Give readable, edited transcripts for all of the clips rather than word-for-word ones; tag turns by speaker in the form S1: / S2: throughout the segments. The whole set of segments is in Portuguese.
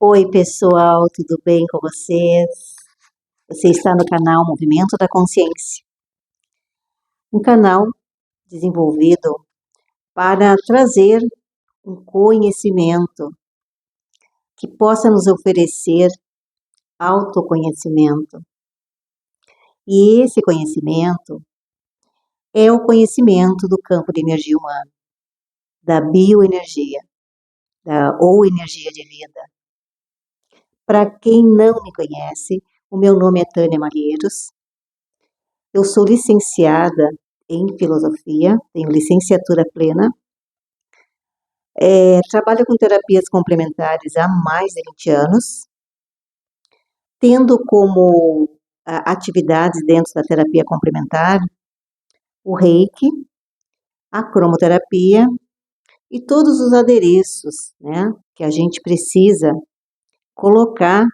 S1: Oi, pessoal, tudo bem com vocês? Você está no canal Movimento da Consciência, um canal desenvolvido para trazer um conhecimento que possa nos oferecer autoconhecimento. E esse conhecimento é o conhecimento do campo de energia humana, da bioenergia, ou energia de vida. Para quem não me conhece, o meu nome é Tânia Malheiros. Eu sou licenciada em filosofia, tenho licenciatura plena. Trabalho com terapias complementares há mais de 20 anos, tendo como atividades dentro da terapia complementar o Reiki, a cromoterapia e todos os adereços, né, que a gente precisa colocar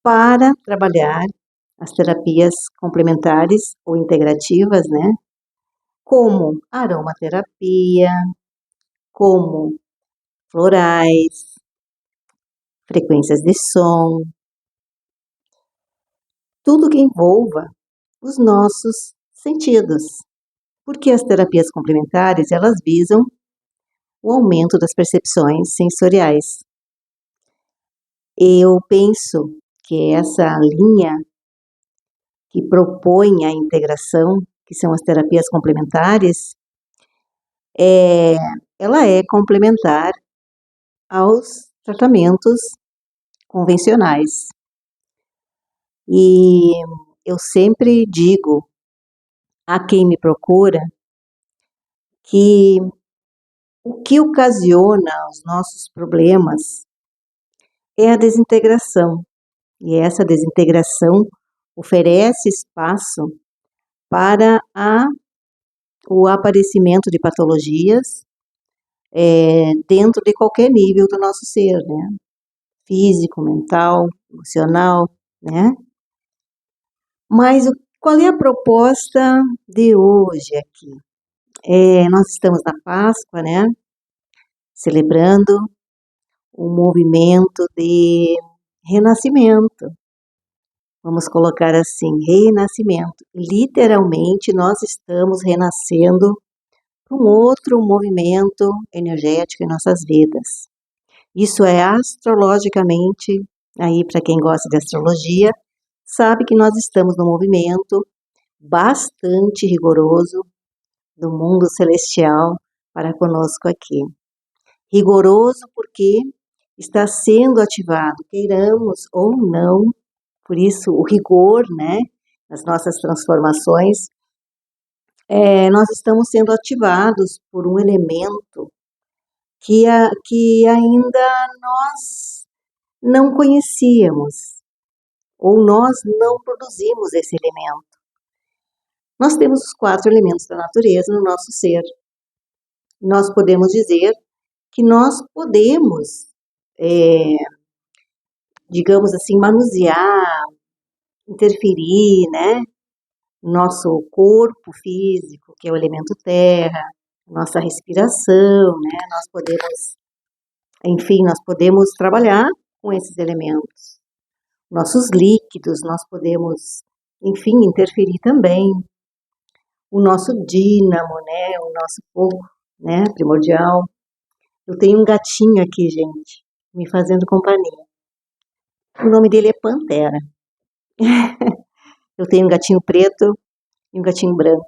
S1: para trabalhar as terapias complementares ou integrativas, né, como aromaterapia, como florais, frequências de som, tudo que envolva os nossos sentidos. Porque as terapias complementares, elas visam o aumento das percepções sensoriais. Eu penso que essa linha que propõe a integração, que são as terapias complementares, ela é complementar aos tratamentos convencionais. E eu sempre digo a quem me procura que o que ocasiona os nossos problemas é a desintegração. E essa desintegração oferece espaço para o aparecimento de patologias dentro de qualquer nível do nosso ser, né? Físico, mental, emocional, né? Mas qual é a proposta de hoje aqui? Nós estamos na Páscoa, né? Celebrando um movimento de renascimento. Vamos colocar assim, renascimento. Literalmente, nós estamos renascendo para um outro movimento energético em nossas vidas. Isso é astrologicamente, aí para quem gosta de astrologia, sabe que nós estamos num movimento bastante rigoroso do mundo celestial para conosco aqui. Rigoroso porque está sendo ativado, queiramos ou não, por isso o rigor, né, nas nossas transformações, nós estamos sendo ativados por um elemento que ainda nós não conhecíamos, ou nós não produzimos esse elemento. Nós temos os 4 elementos da natureza no nosso ser. Nós podemos dizer que nós podemos, digamos assim, manusear, interferir, né? Nosso corpo físico, que é o elemento terra, nossa respiração, né? Nós podemos, enfim, nós podemos trabalhar com esses elementos. Nossos líquidos, nós podemos, enfim, interferir também. O nosso dínamo, né? O nosso fogo, né? Primordial. Eu tenho um gatinho aqui, gente, me fazendo companhia. O nome dele é Pantera. Eu tenho um gatinho preto e um gatinho branco.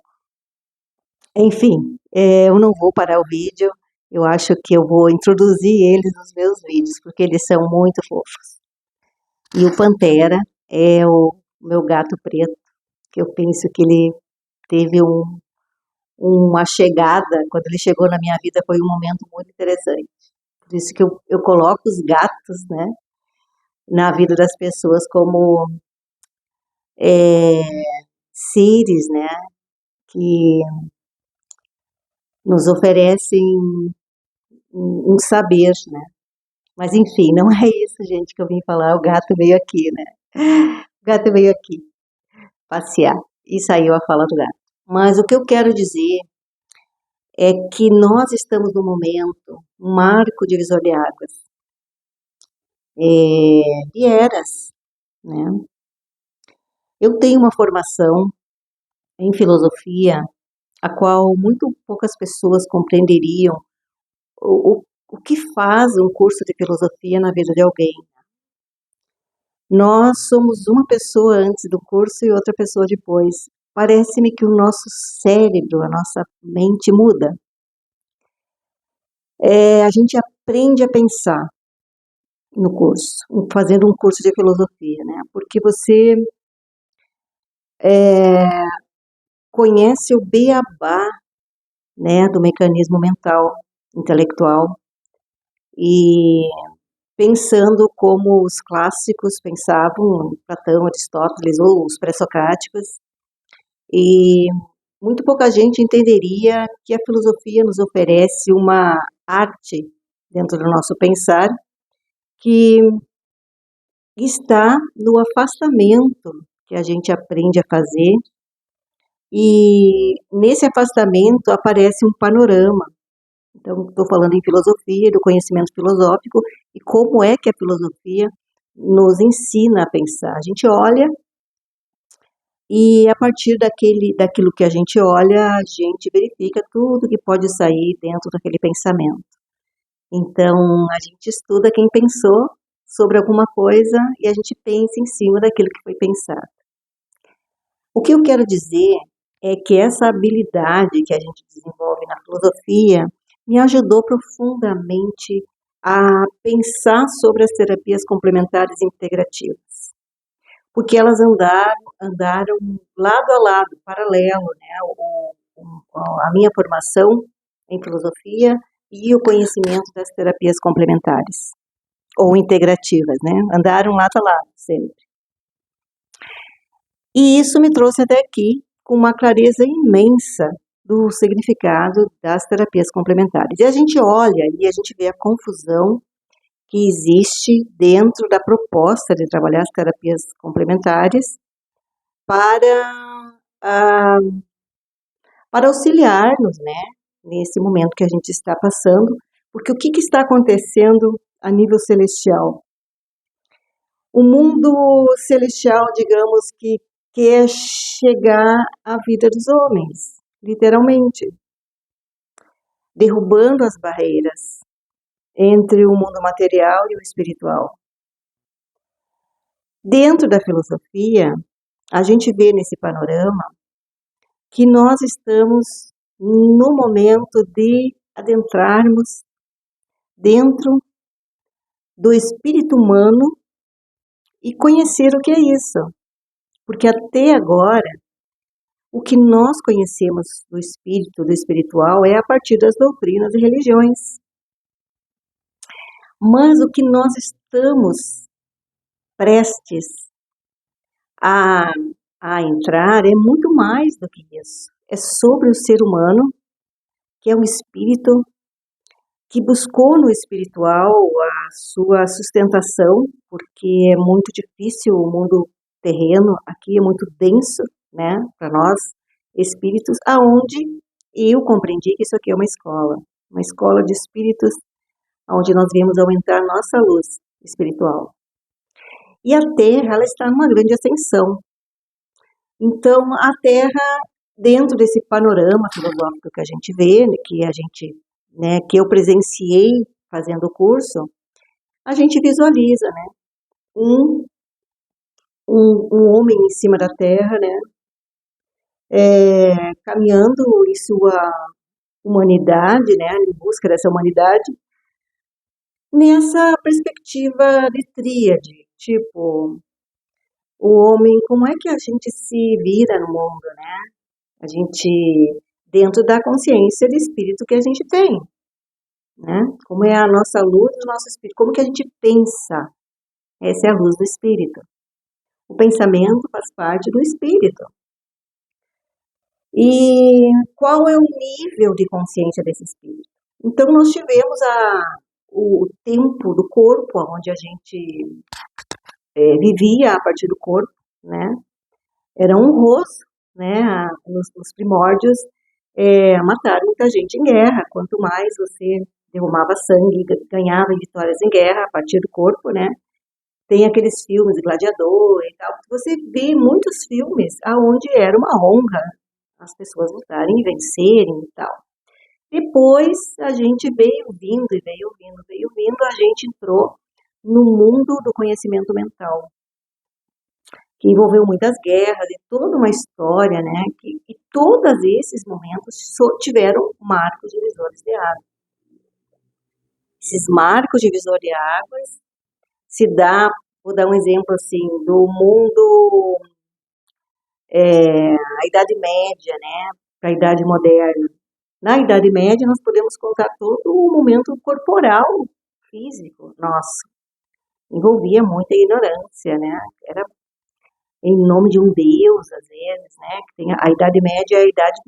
S1: Enfim, eu não vou parar o vídeo. Eu acho que eu vou introduzir eles nos meus vídeos, porque eles são muito fofos. E o Pantera é o meu gato preto, que eu penso que ele teve uma chegada, quando ele chegou na minha vida, foi um momento muito interessante. Por isso que eu coloco os gatos, né, na vida das pessoas como seres, né, que nos oferecem um saber, né. Mas enfim, não é isso, gente, que eu vim falar. O gato veio aqui, né. O gato veio aqui passear e saiu a fala do gato. Mas o que eu quero dizer é que nós estamos num momento, um marco divisor de águas. vieras, né? Eu tenho uma formação em filosofia, a qual muito poucas pessoas compreenderiam o que faz um curso de filosofia na vida de alguém. Nós somos uma pessoa antes do curso e outra pessoa depois. Parece-me que o nosso cérebro, a nossa mente muda. A gente aprende a pensar no curso, fazendo um curso de filosofia, né? Porque você conhece o beabá, né, do mecanismo mental, intelectual, e pensando como os clássicos pensavam, Platão, Aristóteles ou os pré-socráticos, e muito pouca gente entenderia que a filosofia nos oferece uma arte dentro do nosso pensar que está no afastamento que a gente aprende a fazer, e nesse afastamento aparece um panorama. Então, estou falando em filosofia, do conhecimento filosófico, e como é que a filosofia nos ensina a pensar. A gente olha e a partir daquilo que a gente olha, a gente verifica tudo que pode sair dentro daquele pensamento. Então, a gente estuda quem pensou sobre alguma coisa e a gente pensa em cima daquilo que foi pensado. O que eu quero dizer é que essa habilidade que a gente desenvolve na filosofia me ajudou profundamente a pensar sobre as terapias complementares integrativas, porque elas andaram lado a lado, paralelo, né? A minha formação em filosofia e o conhecimento das terapias complementares ou integrativas, né? Andaram lado a lado sempre. E isso me trouxe até aqui com uma clareza imensa do significado das terapias complementares. E a gente olha e a gente vê a confusão que existe dentro da proposta de trabalhar as terapias complementares para, ah, para auxiliar-nos, né, nesse momento que a gente está passando, porque o que está acontecendo a nível celestial? O mundo celestial, digamos que quer chegar à vida dos homens, literalmente, derrubando as barreiras entre o mundo material e o espiritual. Dentro da filosofia, a gente vê nesse panorama que nós estamos no momento de adentrarmos dentro do espírito humano e conhecer o que é isso. Porque até agora, o que nós conhecemos do espírito, do espiritual, é a partir das doutrinas e religiões. Mas o que nós estamos prestes a, a entrar é muito mais do que isso. É sobre o ser humano, que é um espírito que buscou no espiritual a sua sustentação, porque é muito difícil o mundo terreno, aqui é muito denso, né, para nós, espíritos, aonde eu compreendi que isso aqui é uma escola de espíritos, onde nós viemos aumentar nossa luz espiritual. E a Terra, ela está numa grande ascensão. Então, a Terra, dentro desse panorama filosófico que a gente vê, que eu presenciei fazendo o curso, a gente visualiza, né, um homem em cima da Terra, né, caminhando em sua humanidade, né, em busca dessa humanidade, nessa perspectiva de tríade, tipo, o homem, como é que a gente se vira no mundo, né? A gente, dentro da consciência de espírito que a gente tem, né? Como é a nossa luz, o nosso espírito, como que a gente pensa? Essa é a luz do espírito. O pensamento faz parte do espírito. E qual é o nível de consciência desse espírito? Então, nós tivemos o tempo do corpo, onde a gente vivia a partir do corpo, né? Era honroso, né? Nos primórdios, matar muita gente em guerra. Quanto mais você derramava sangue, ganhava vitórias em guerra a partir do corpo, né? Tem aqueles filmes de gladiador e tal. Você vê muitos filmes onde era uma honra as pessoas lutarem e vencerem e tal. Depois a gente veio vindo, a gente entrou no mundo do conhecimento mental, que envolveu muitas guerras e toda uma história, né? E todos esses momentos tiveram marcos divisores de águas. Esses marcos divisores de águas vou dar um exemplo assim, do mundo, a Idade Média, né? Para a Idade Moderna. Na Idade Média, nós podemos contar todo o momento corporal, físico, nosso. Envolvia muita ignorância, né? Era em nome de um Deus, às vezes, né? A Idade Média é a idade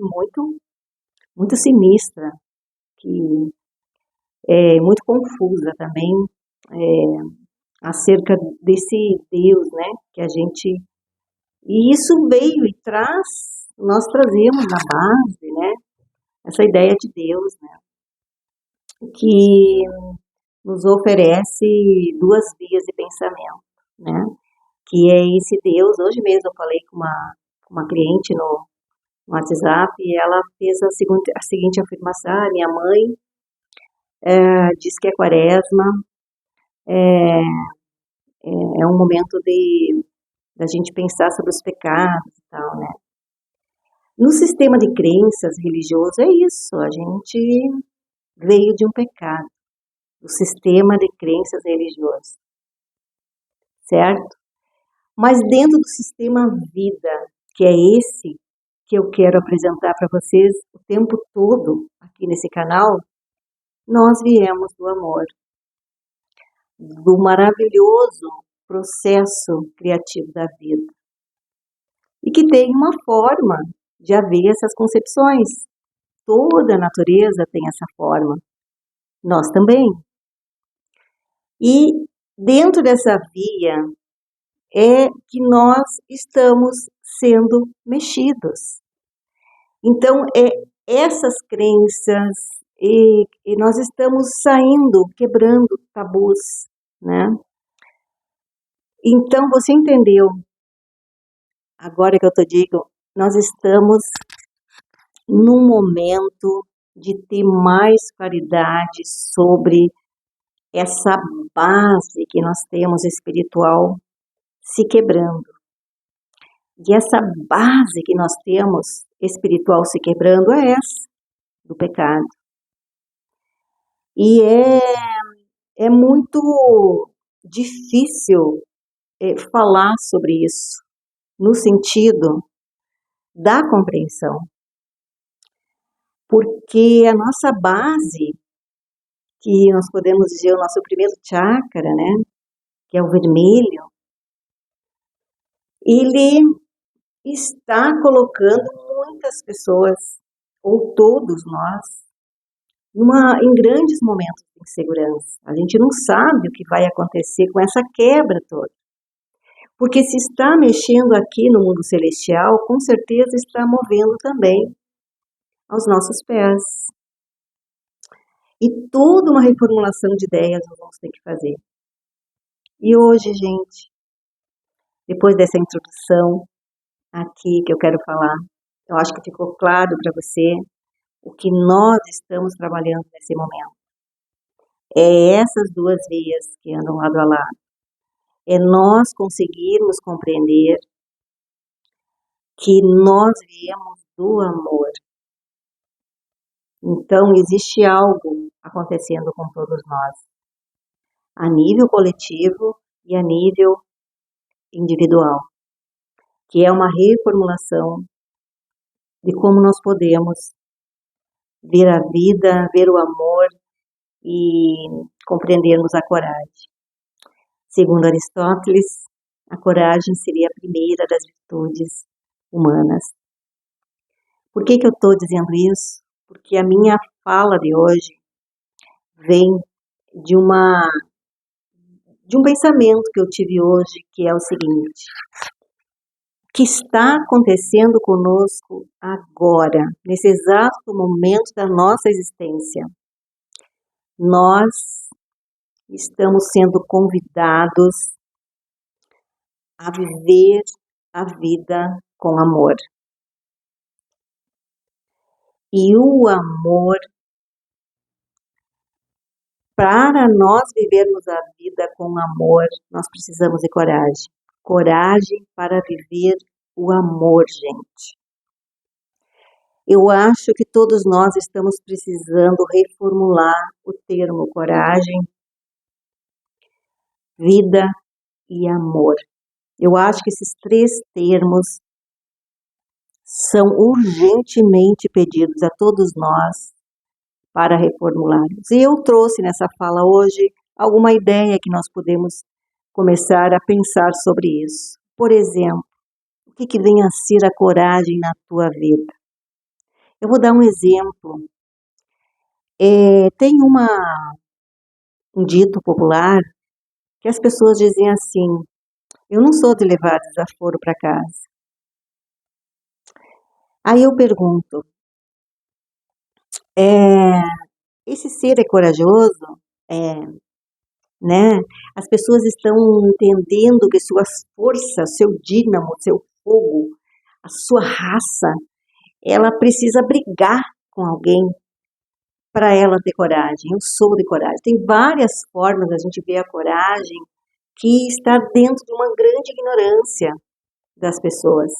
S1: muito sinistra, que é muito confusa também, acerca desse Deus, né? Que a gente... E isso veio e nós trazemos na base, né? Essa ideia de Deus, né? Que nos oferece duas vias de pensamento, né? Que é esse Deus. Hoje mesmo eu falei com uma cliente no WhatsApp e ela fez a seguinte afirmação: minha mãe diz que a quaresma é um momento da gente pensar sobre os pecados e tal, né? No sistema de crenças religioso é isso, a gente veio de um pecado, do sistema de crenças religioso, certo? Mas dentro do sistema vida, que é esse que eu quero apresentar para vocês o tempo todo aqui nesse canal, nós viemos do amor, do maravilhoso processo criativo da vida. E que tem uma forma de haver essas concepções. Toda a natureza tem essa forma. Nós também. E dentro dessa via é que nós estamos sendo mexidos. Então, essas crenças, e nós estamos saindo, quebrando tabus, né? Então, você entendeu? Agora que eu te digo, nós estamos num momento de ter mais claridade sobre essa base que nós temos espiritual se quebrando. E essa base que nós temos espiritual se quebrando é essa, do pecado. E é muito difícil falar sobre isso, no sentido da compreensão. Porque a nossa base, que nós podemos dizer o nosso primeiro chakra, né, que é o vermelho, ele está colocando muitas pessoas, ou todos nós, em grandes momentos de insegurança. A gente não sabe o que vai acontecer com essa quebra toda. Porque se está mexendo aqui no mundo celestial, com certeza está movendo também aos nossos pés. E toda uma reformulação de ideias nós vamos ter que fazer. E hoje, gente, depois dessa introdução aqui que eu quero falar, eu acho que ficou claro para você o que nós estamos trabalhando nesse momento. É essas duas vias que andam lado a lado. É nós conseguirmos compreender que nós viemos do amor. Então, existe algo acontecendo com todos nós, a nível coletivo e a nível individual, que é uma reformulação de como nós podemos ver a vida, ver o amor e compreendermos a coragem. Segundo Aristóteles, a coragem seria a primeira das virtudes humanas. Por que eu estou dizendo isso? Porque a minha fala de hoje vem de um pensamento que eu tive hoje, que é o seguinte: o que está acontecendo conosco agora, nesse exato momento da nossa existência? Nós estamos sendo convidados a viver a vida com amor. E o amor, para nós vivermos a vida com amor, nós precisamos de coragem. Coragem para viver o amor, gente. Eu acho que todos nós estamos precisando reformular o termo coragem, vida e amor. Eu acho que esses três termos são urgentemente pedidos a todos nós para reformularmos. E eu trouxe nessa fala hoje alguma ideia que nós podemos começar a pensar sobre isso. Por exemplo, o que vem a ser a coragem na tua vida? Eu vou dar um exemplo. Tem um dito popular que as pessoas dizem assim: eu não sou de levar desaforo para casa. Aí eu pergunto, esse ser é corajoso? Né? As pessoas estão entendendo que suas forças, seu dínamo, seu fogo, a sua raça, ela precisa brigar com alguém para ela ter coragem. Eu sou de coragem. Tem várias formas da gente ver a coragem que está dentro de uma grande ignorância das pessoas.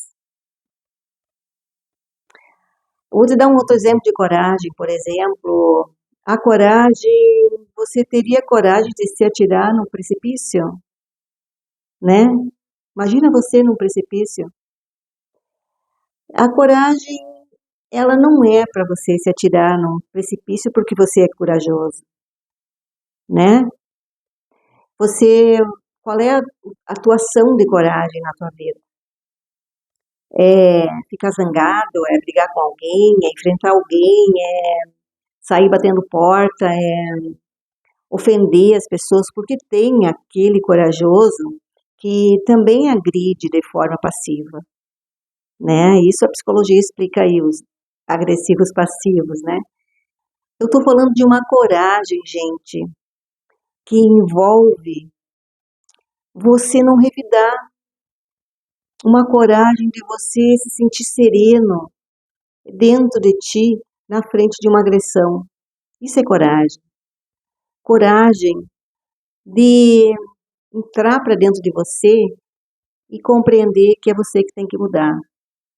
S1: Vou te dar um outro exemplo de coragem, por exemplo, a coragem, você teria coragem de se atirar num precipício? Né? Imagina você num precipício. A coragem, ela não é para você se atirar num precipício porque você é corajoso, né? Qual é a atuação de coragem na tua vida? É ficar zangado, é brigar com alguém, é enfrentar alguém, é sair batendo porta, é ofender as pessoas, porque tem aquele corajoso que também agride de forma passiva, né? Isso a psicologia explica aí, os agressivos passivos, né? Eu estou falando de uma coragem, gente, que envolve você não revidar, uma coragem de você se sentir sereno dentro de ti, na frente de uma agressão. Isso é coragem. Coragem de entrar para dentro de você e compreender que é você que tem que mudar.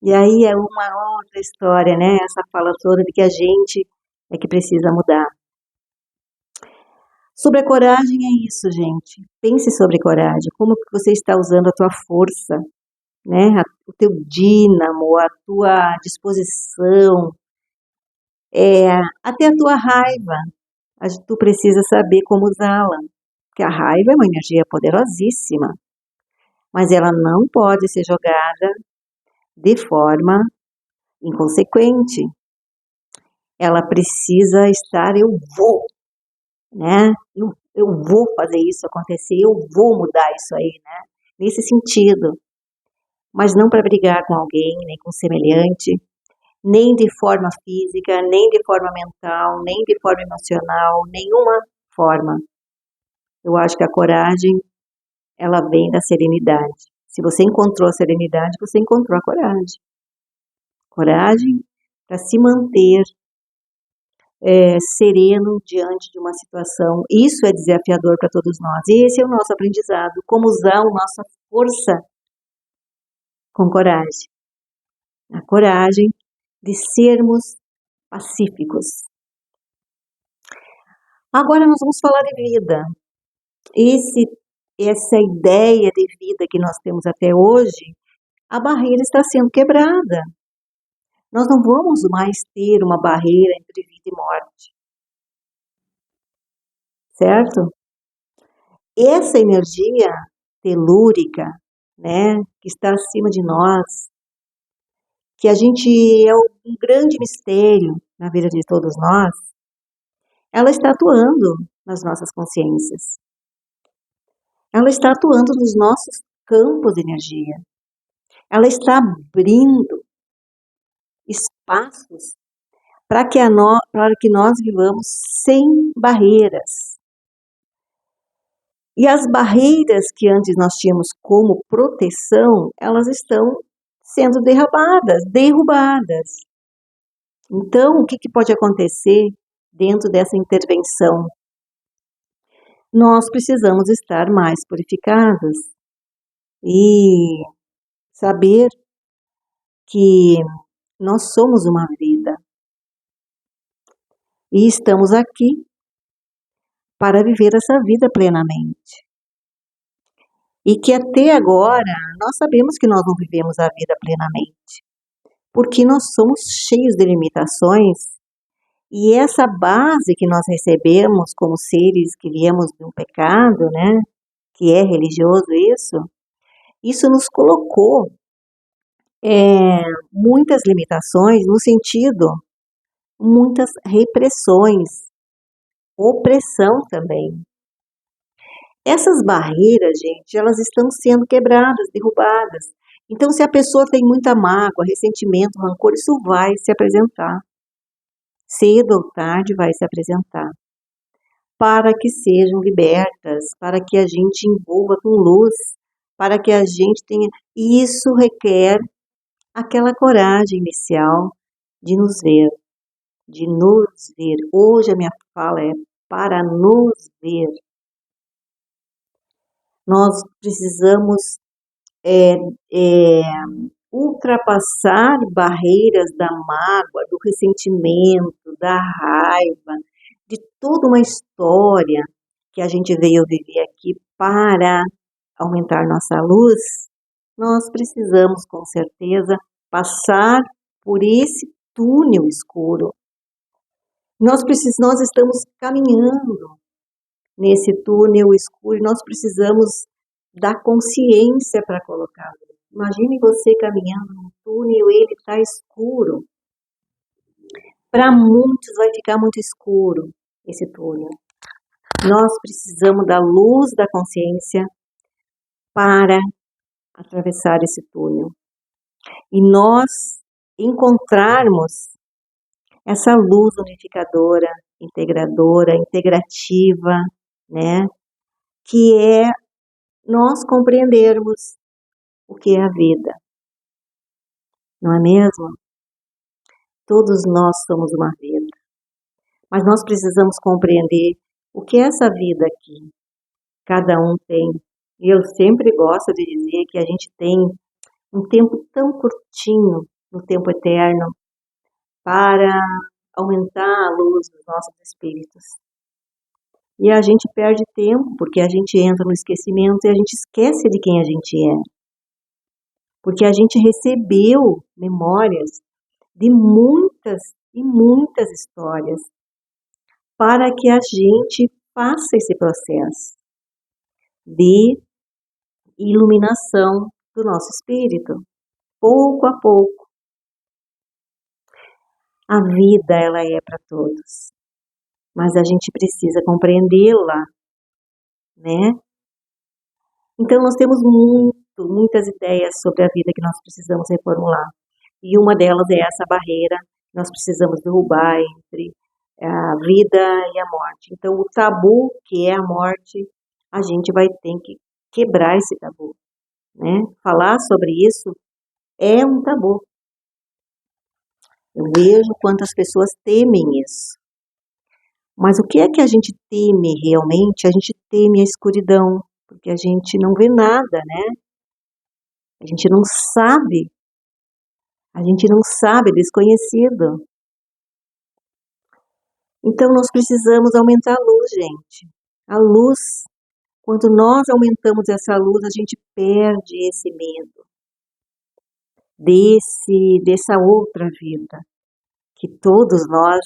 S1: E aí é uma outra história, né? Essa fala toda de que a gente é que precisa mudar. Sobre a coragem é isso, gente. Pense sobre coragem. Como que você está usando a tua força, né? O teu dínamo, a tua disposição, até a tua raiva. Tu precisa saber como usá-la. Porque a raiva é uma energia poderosíssima, mas ela não pode ser jogada de forma inconsequente. Ela precisa estar, eu vou, né? Eu vou fazer isso acontecer, eu vou mudar isso aí, né? Nesse sentido. Mas não para brigar com alguém, nem com semelhante, nem de forma física, nem de forma mental, nem de forma emocional, nenhuma forma. Eu acho que a coragem, ela vem da serenidade. Se você encontrou a serenidade, você encontrou a coragem. Coragem para se manter sereno diante de uma situação. Isso é desafiador para todos nós. E esse é o nosso aprendizado. Como usar a nossa força com coragem. A coragem de sermos pacíficos. Agora nós vamos falar de vida. Essa ideia de vida que nós temos até hoje, a barreira está sendo quebrada. Nós não vamos mais ter uma barreira entre vida e morte. Certo? Essa energia telúrica, né, que está acima de nós, que a gente é um grande mistério na vida de todos nós, ela está atuando nas nossas consciências. Ela está atuando nos nossos campos de energia. Ela está abrindo espaços para que nós vivamos sem barreiras. E as barreiras que antes nós tínhamos como proteção, elas estão sendo derrubadas. Então, o que pode acontecer dentro dessa intervenção? Nós precisamos estar mais purificados e saber que nós somos uma vida e estamos aqui para viver essa vida plenamente. E que até agora nós sabemos que nós não vivemos a vida plenamente, porque nós somos cheios de limitações e essa base que nós recebemos como seres que viemos de um pecado, né, que é religioso isso nos colocou muitas limitações no sentido, muitas repressões, opressão também. Essas barreiras, gente, elas estão sendo quebradas, derrubadas. Então, se a pessoa tem muita mágoa, ressentimento, rancor, isso vai se apresentar. Cedo ou tarde vai se apresentar. Para que sejam libertas, para que a gente envolva com luz, para que a gente tenha... E isso requer aquela coragem inicial de nos ver, de nos ver. Hoje a minha fala é para nos ver. Nós precisamos ultrapassar barreiras da mágoa, do ressentimento, da raiva, de toda uma história que a gente veio viver aqui para aumentar nossa luz. Nós precisamos, com certeza, passar por esse túnel escuro. Nós estamos caminhando nesse túnel escuro e nós precisamos da consciência para colocar. Imagine você caminhando num túnel e ele está escuro. Para muitos vai ficar muito escuro esse túnel. Nós precisamos da luz da consciência para atravessar esse túnel. E nós encontrarmos essa luz unificadora, integradora, integrativa, né? Que é nós compreendermos o que é a vida. Não é mesmo? Todos nós somos uma vida. Mas nós precisamos compreender o que é essa vida aqui. Cada um tem. E eu sempre gosto de dizer que a gente tem um tempo tão curtinho no tempo eterno para aumentar a luz dos nossos espíritos. E a gente perde tempo porque a gente entra no esquecimento e a gente esquece de quem a gente é. Porque a gente recebeu memórias de muitas e muitas histórias para que a gente faça esse processo de iluminação do nosso espírito, pouco a pouco. A vida, ela é para todos, mas a gente precisa compreendê-la, né? Então, nós temos muitas ideias sobre a vida que nós precisamos reformular. E uma delas é essa barreira que nós precisamos derrubar entre a vida e a morte. Então, o tabu que é a morte, a gente vai ter que quebrar esse tabu, né? Falar sobre isso é um tabu. Eu vejo quantas pessoas temem isso. Mas o que é que a gente teme realmente? A gente teme a escuridão, porque a gente não vê nada, né? A gente não sabe. A gente não sabe, é desconhecido. Então, nós precisamos aumentar a luz, gente. A luz, quando nós aumentamos essa luz, a gente perde esse medo dessa outra vida, que todos nós,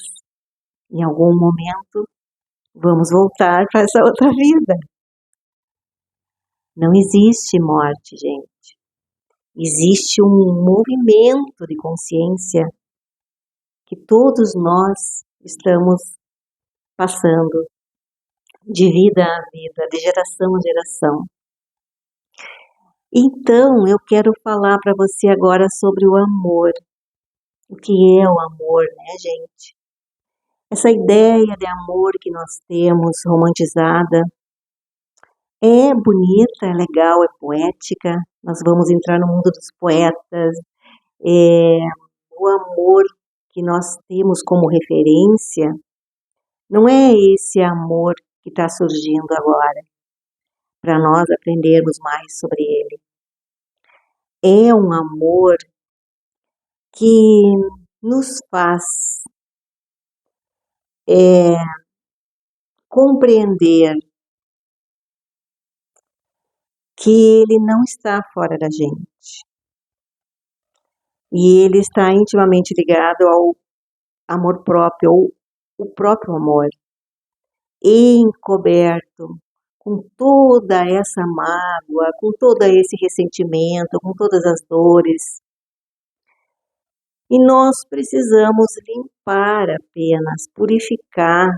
S1: em algum momento, vamos voltar para essa outra vida. Não existe morte, gente. Existe um movimento de consciência que todos nós estamos passando de vida a vida, de geração a geração. Então, eu quero falar para você agora sobre o amor. O que é o amor, né, gente? Essa ideia de amor que nós temos romantizada É bonita, é legal, é poética. Nós vamos entrar no mundo dos poetas. É, o amor que nós temos como referência não é esse amor que está surgindo agora, para nós aprendermos mais sobre ele. É um amor que nos faz é, compreender que ele não está fora da gente. E ele está intimamente ligado ao amor próprio, ou o próprio amor, encoberto com toda essa mágoa, com todo esse ressentimento, com todas as dores. E nós precisamos limpar apenas, purificar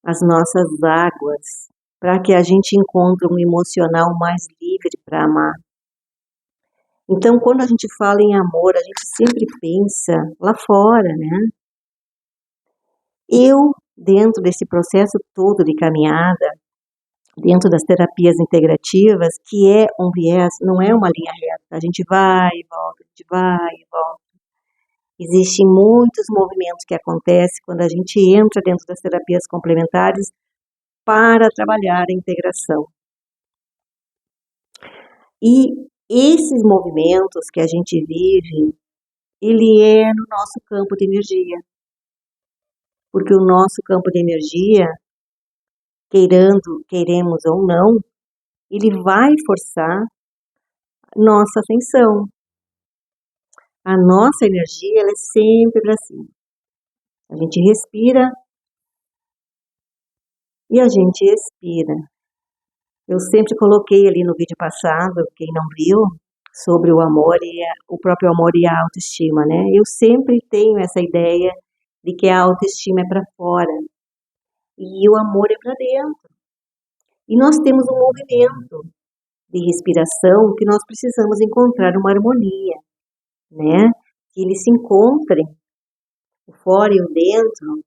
S1: as nossas águas, para que a gente encontre um emocional mais livre para amar. Então, quando a gente fala em amor, a gente sempre pensa lá fora, né? Eu, dentro desse processo todo de caminhada, dentro das terapias integrativas, que é um viés, não é uma linha reta. A gente vai e volta, a gente vai e volta. Existem muitos movimentos que acontecem quando a gente entra dentro das terapias complementares para trabalhar a integração. E esses movimentos que a gente vive, ele é no nosso campo de energia. Porque o nosso campo de energia, queremos ou não, ele vai forçar nossa atenção. A nossa energia, ela é sempre para cima. A gente respira e a gente expira. Eu sempre coloquei ali no vídeo passado, quem não viu, sobre o amor e o próprio amor e a autoestima, né? Eu sempre tenho essa ideia de que a autoestima é para fora e o amor é para dentro. E nós temos um movimento de respiração que nós precisamos encontrar uma harmonia, né? Que eles se encontrem, o fora e o dentro,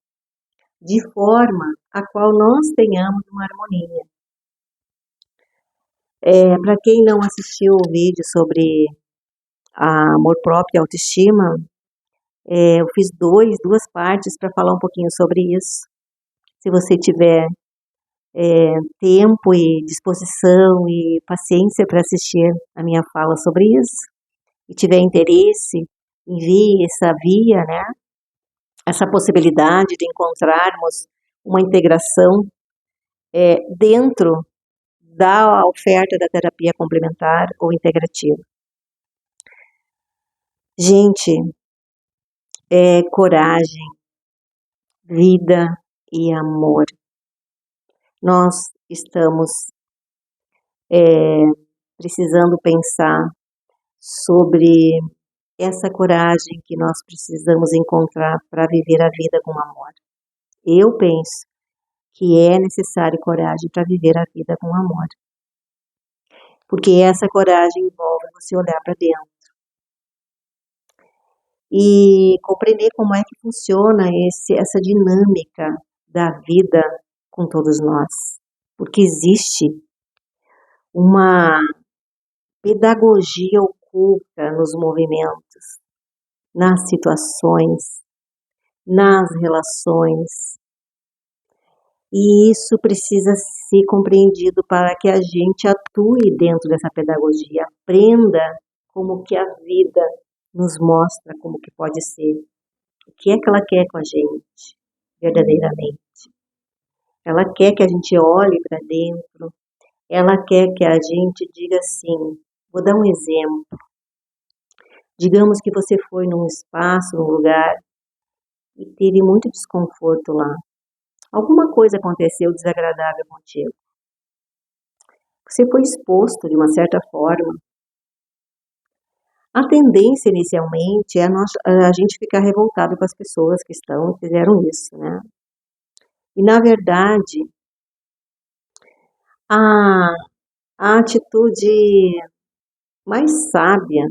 S1: de forma a qual nós tenhamos uma harmonia. Para quem não assistiu o vídeo sobre amor próprio e autoestima, eu fiz duas partes para falar um pouquinho sobre isso. Se você tiver tempo e disposição e paciência para assistir a minha fala sobre isso, e tiver interesse, envie essa via, né? Essa possibilidade de encontrarmos uma integração dentro da oferta da terapia complementar ou integrativa. Gente, coragem, vida e amor. Nós estamos precisando pensar sobre essa coragem que nós precisamos encontrar para viver a vida com amor. Eu penso que é necessário coragem para viver a vida com amor. Porque essa coragem envolve você olhar para dentro e compreender como é que funciona essa dinâmica da vida com todos nós. Porque existe uma pedagogia oculta nos movimentos, nas situações, nas relações. E isso precisa ser compreendido para que a gente atue dentro dessa pedagogia, aprenda como que a vida nos mostra como que pode ser. O que é que ela quer com a gente, verdadeiramente? Ela quer que a gente olhe para dentro, ela quer que a gente diga assim, vou dar um exemplo. Digamos que você foi num espaço, num lugar, e teve muito desconforto lá. Alguma coisa aconteceu desagradável contigo. Você foi exposto de uma certa forma. A tendência inicialmente é a gente ficar revoltado com as pessoas que fizeram isso, né? E na verdade, a atitude mais sábia,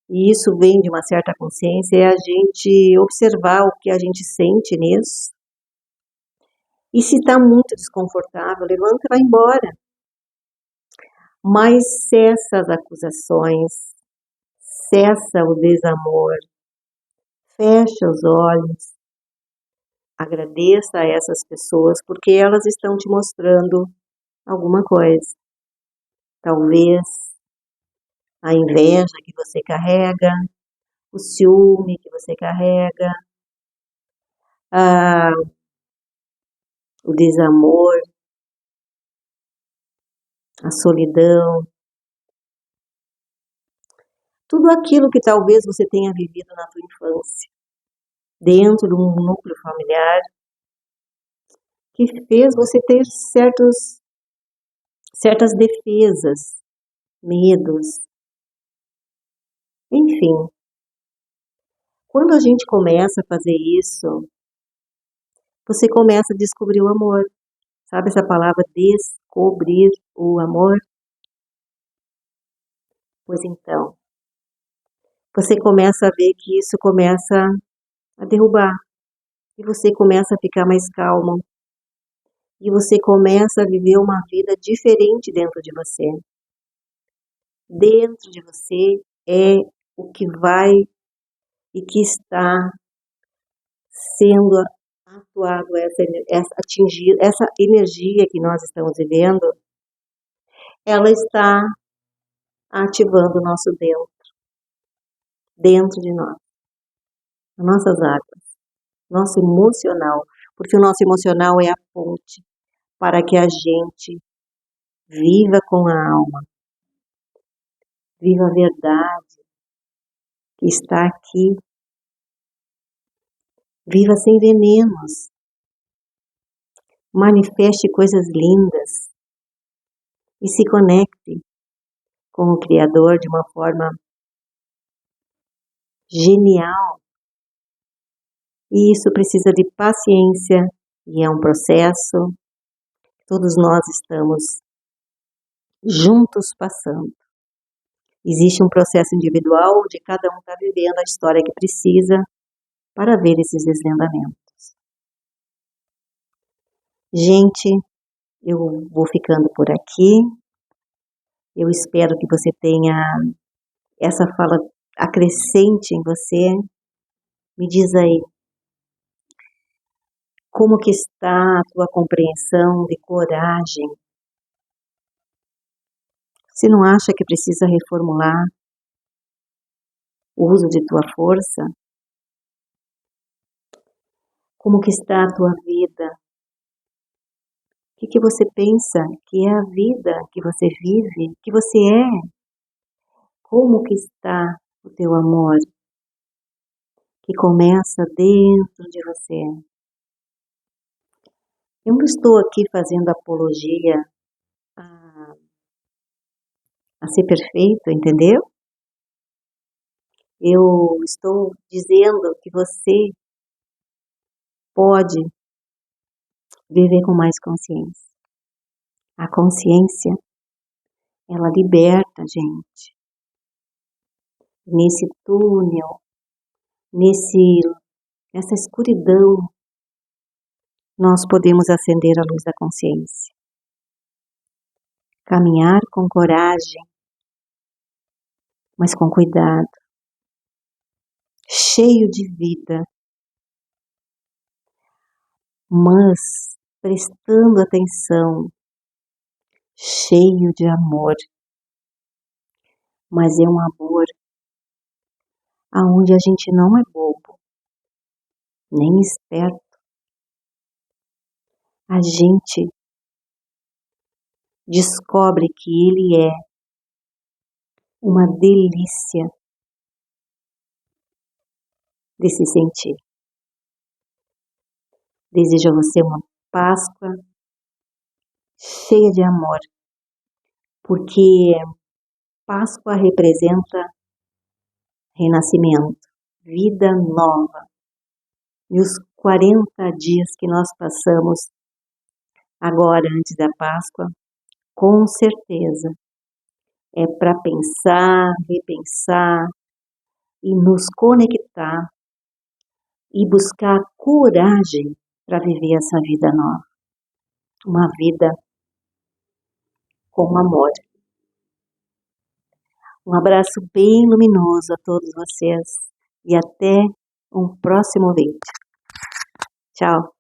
S1: e isso vem de uma certa consciência, é a gente observar o que a gente sente nisso. E se está muito desconfortável, levanta e vai embora. Mas cessa as acusações, cessa o desamor, fecha os olhos, agradeça a essas pessoas porque elas estão te mostrando alguma coisa. Talvez a inveja que você carrega, o ciúme que você carrega, o desamor, a solidão, tudo aquilo que talvez você tenha vivido na tua infância, dentro de um núcleo familiar, que fez você ter certas defesas, medos, enfim. Quando a gente começa a fazer isso, você começa a descobrir o amor. Sabe essa palavra descobrir o amor? Pois então, você começa a ver que isso começa a derrubar. E você começa a ficar mais calmo. E você começa a viver uma vida diferente dentro de você. Dentro de você é o que vai e que está sendo atuado, essa energia que nós estamos vivendo, ela está ativando o nosso dentro de nós, as nossas águas, nosso emocional, porque o nosso emocional é a ponte para que a gente viva com a alma, viva a verdade que está aqui, viva sem venenos, manifeste coisas lindas e se conecte com o Criador de uma forma genial. E isso precisa de paciência e é um processo que todos nós estamos juntos passando. Existe um processo individual onde cada um está vivendo a história que precisa para ver esses desvendamentos. Gente, eu vou ficando por aqui. Eu espero que você tenha essa fala acrescente em você. Me diz aí, como que está a tua compreensão de coragem? Você não acha que precisa reformular o uso de tua força? Como que está a tua vida? O que você pensa que é a vida que você vive, que você é? Como que está o teu amor? Que começa dentro de você. Eu não estou aqui fazendo apologia a ser perfeito, entendeu? Eu estou dizendo que você pode viver com mais consciência. A consciência, ela liberta a gente. Nesse túnel, nessa escuridão, nós podemos acender a luz da consciência. Caminhar com coragem, mas com cuidado. Cheio de vida, mas prestando atenção, cheio de amor, mas é um amor aonde a gente não é bobo, nem esperto. A gente descobre que ele é uma delícia de se sentir. Desejo a você uma Páscoa cheia de amor, porque Páscoa representa renascimento, vida nova. E os 40 dias que nós passamos agora, antes da Páscoa, com certeza, é para pensar, repensar e nos conectar e buscar coragem para viver essa vida nova. Uma vida com amor. Um abraço bem luminoso a todos vocês e até um próximo vídeo. Tchau!